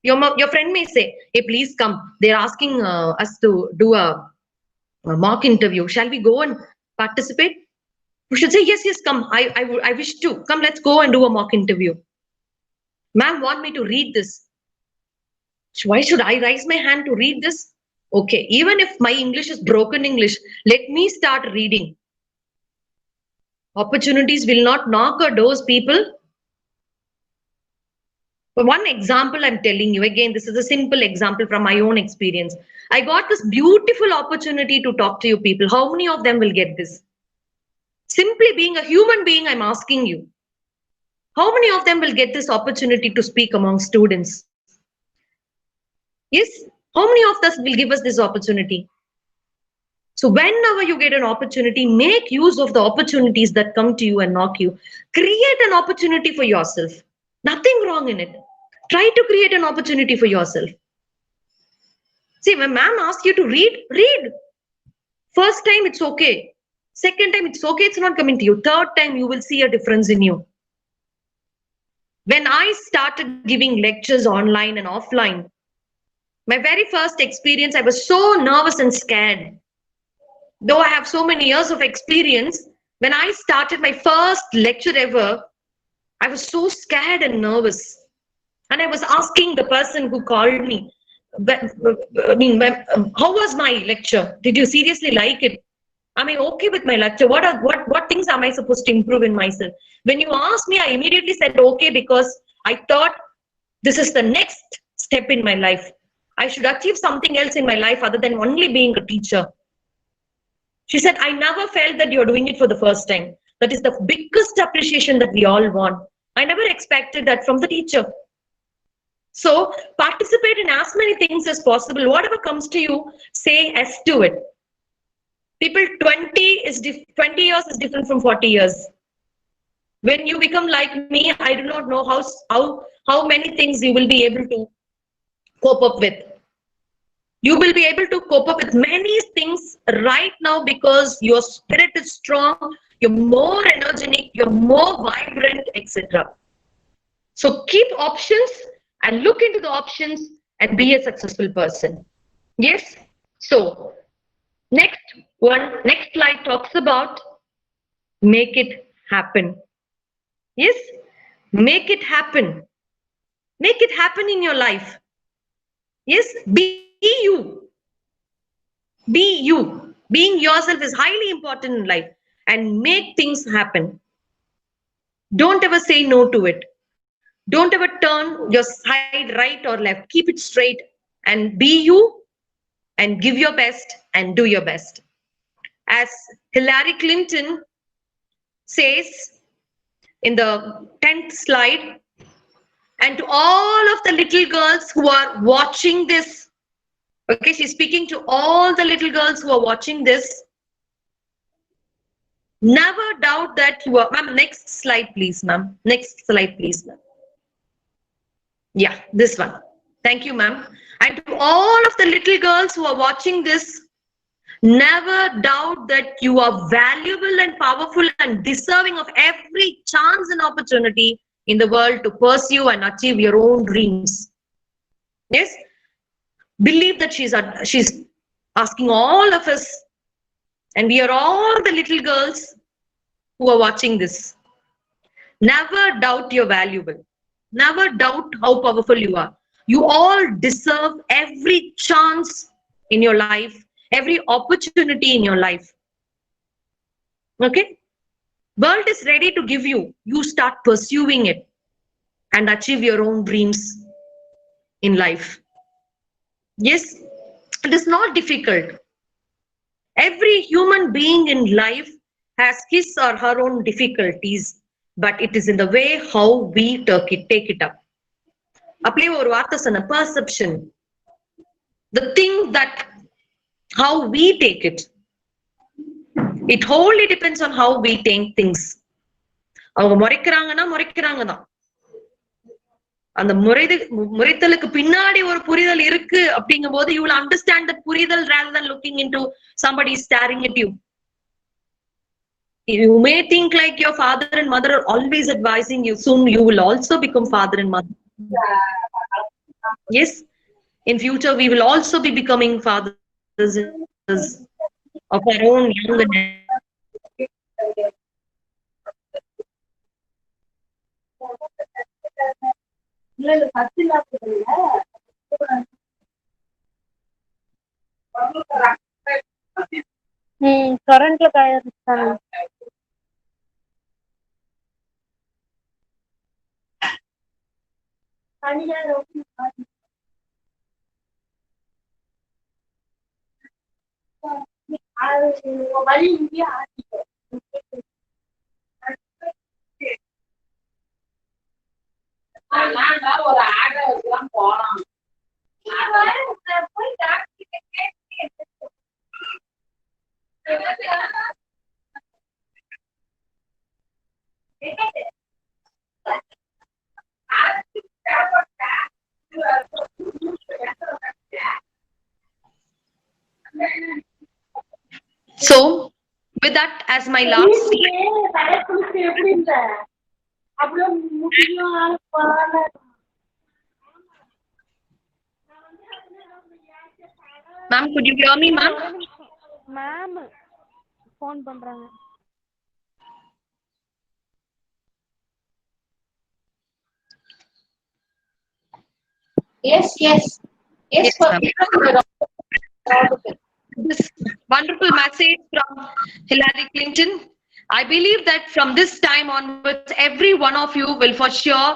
Your friend may say, hey, please come. They're asking us to do a mock interview. Shall we go and participate? You should say, yes, come. I wish to. Come, let's go and do a mock interview. Ma'am, want me to read this? Why should I raise my hand to read this? Okay, even if my English is broken English, let me start reading. Opportunities will not knock our doors, people. For one example, I'm telling you, again, this is a simple example from my own experience. I got this beautiful opportunity to talk to you people. How many of them will get this? Simply being a human being, I'm asking you. How many of them will get this opportunity to speak among students? Yes, how many of us will give us this opportunity? So whenever you get an opportunity, make use of the opportunities that come to you and knock you. Create an opportunity for yourself. Nothing wrong in it. Try to create an opportunity for yourself. See, when ma'am asks you to read, read. First time, it's okay. Second time, it's okay, it's not coming to you. Third time, you will see a difference in you. When I started giving lectures online and offline, my very first experience, I was so nervous and scared. Though I have so many years of experience, when I started my first lecture ever, I was so scared and nervous. And I was asking the person who called me, how was my lecture? Did you seriously like it? Am I okay with my lecture? What things am I supposed to improve in myself? When you asked me, I immediately said okay because I thought this is the next step in my life. I should achieve something else in my life other than only being a teacher. She said, I never felt that you're doing it for the first time. That is the biggest appreciation that we all want. I never expected that from the teacher. So participate in as many things as possible. Whatever comes to you, say yes to it. People, 20 years is different from 40 years. When you become like me, I do not know how many things you will be able to cope up with. You will be able to cope up with many things right now because your spirit is strong, you're more energetic, you're more vibrant, etc. So keep options and look into the options and be a successful person. Yes? So next slide talks about make it happen. Yes? Make it happen. Make it happen in your life. Yes? Be you. Be you. Being yourself is highly important in life and make things happen. Don't ever say no to it. Don't ever turn your side right or left. Keep it straight and be you and give your best and do your best. As Hillary Clinton says in the 10th slide, and to all of the little girls who are watching this, okay, she's speaking to all the little girls who are watching this. Never doubt that you are, ma'am, next slide, please, ma'am. Next slide, please, ma'am. Yeah, this one. Thank you, ma'am. And to all of the little girls who are watching this, never doubt that you are valuable and powerful and deserving of every chance and opportunity in the world to pursue and achieve your own dreams. Yes? Believe that she's asking all of us, and we are all the little girls who are watching this. Never doubt you're valuable. Never doubt how powerful you are. You all deserve every chance in your life, every opportunity in your life. Okay? World is ready to give you. You start pursuing it and achieve your own dreams in life. Yes, it is not difficult. Every human being in life has his or her own difficulties, but it is in the way how we take it up. அப்படியே ஒரு வார்த்தை சொன்ன perception, the thing that how we take it, it wholly depends on how we take things. அவங்க முறைக்கிறாங்கன்னா முறைக்கிறாங்க தான். அந்த முறைத்தலுக்கு பின்னாடி ஒரு புரிதல் இருக்கு அப்படிங்கும் போது you will understand that புரிதல் rather than looking into somebody staring at you. You may think like your father and mother are always advising you. Soon you will also become father and mother. Yes, in future we will also be becoming fathers and mothers of our own young and కరెంట్లో కాయస్తాను. ஒரு auto வச்சுதான் போலாம். so with that as my last ma'am, could you hear me ma'am? Ma'am phone பண்றாங்க. Yes, yes. Yes, Yes, ma'am. This wonderful message from Hillary Clinton. I believe that from this time onwards, every one of you will for sure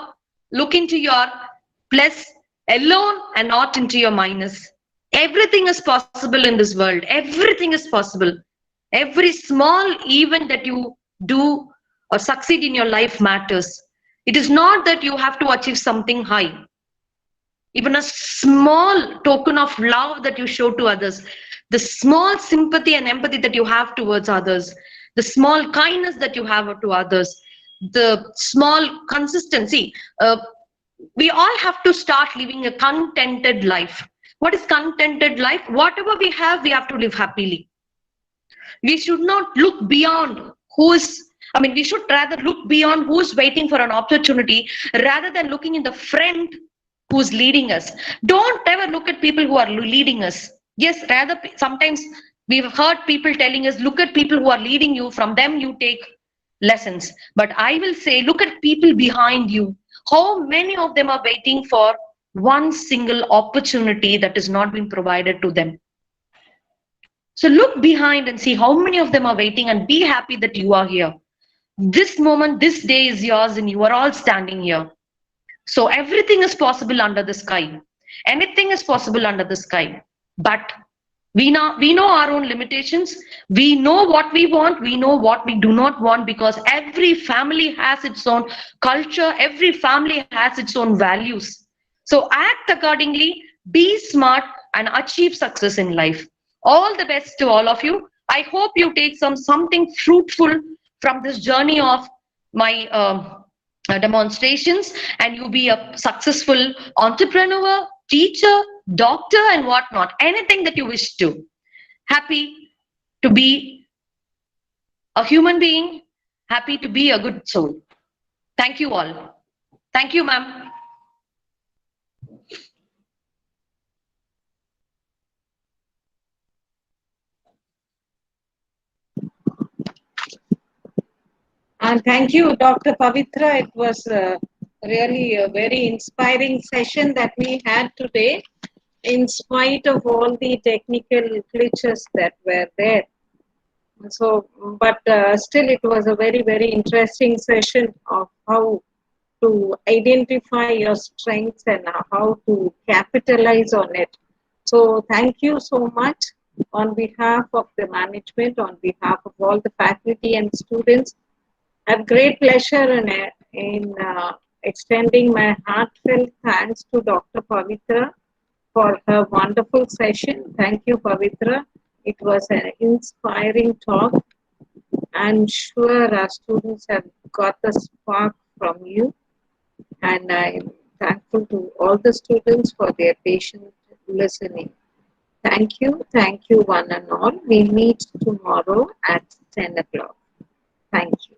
look into your plus alone and not into your minus. Everything is possible in this world. Everything is possible. Every small event that you do or succeed in your life matters. It is not that you have to achieve something high. Even a small token of love that you show to others, the small sympathy and empathy that you have towards others, the small kindness that you have to others, the small consistency. We all have to start living a contented life. What is contented life? Whatever we have to live happily. We should not look beyond we should rather look beyond who's waiting for an opportunity rather than looking in the friend who's leading us. Don't ever look at people who are leading us. Yes, rather sometimes we've heard people telling us, look at people who are leading you, from them you take lessons. But I will say, look at people behind you. How many of them are waiting for one single opportunity that has not been provided to them? So look behind and see how many of them are waiting, and be happy that you are here. This moment, this day is yours, and you are all standing here. So everything is possible under the sky. Anything is possible under the sky. But we know our own limitations. We know what we want. We know what we do not want, because every family has its own culture. Every family has its own values. So act accordingly, be smart, and achieve success in life. All the best to all of you. I hope you take something fruitful from this journey of my demonstrations, and you be a successful entrepreneur, teacher, doctor, and whatnot. Anything that you wish to. Happy to be a human being. Happy to be a good soul. Thank you all. Thank you, ma'am. And thank you, Dr. Pavitra. It was really a very inspiring session that we had today. in spite of all the technical glitches that were there. So, but still, it was a very, very interesting session of how to identify your strengths and how to capitalize on it. So, thank you so much on behalf of the management, on behalf of all the faculty and students. I have great pleasure in extending my heartfelt thanks to Dr. Pavitra for her wonderful session. Thank you, Pavitra. It was an inspiring talk. I'm sure our students have got the spark from you, and I'm thankful to all the students for their patient listening. Thank you, one and all. We meet tomorrow at 10 o'clock. Thank you.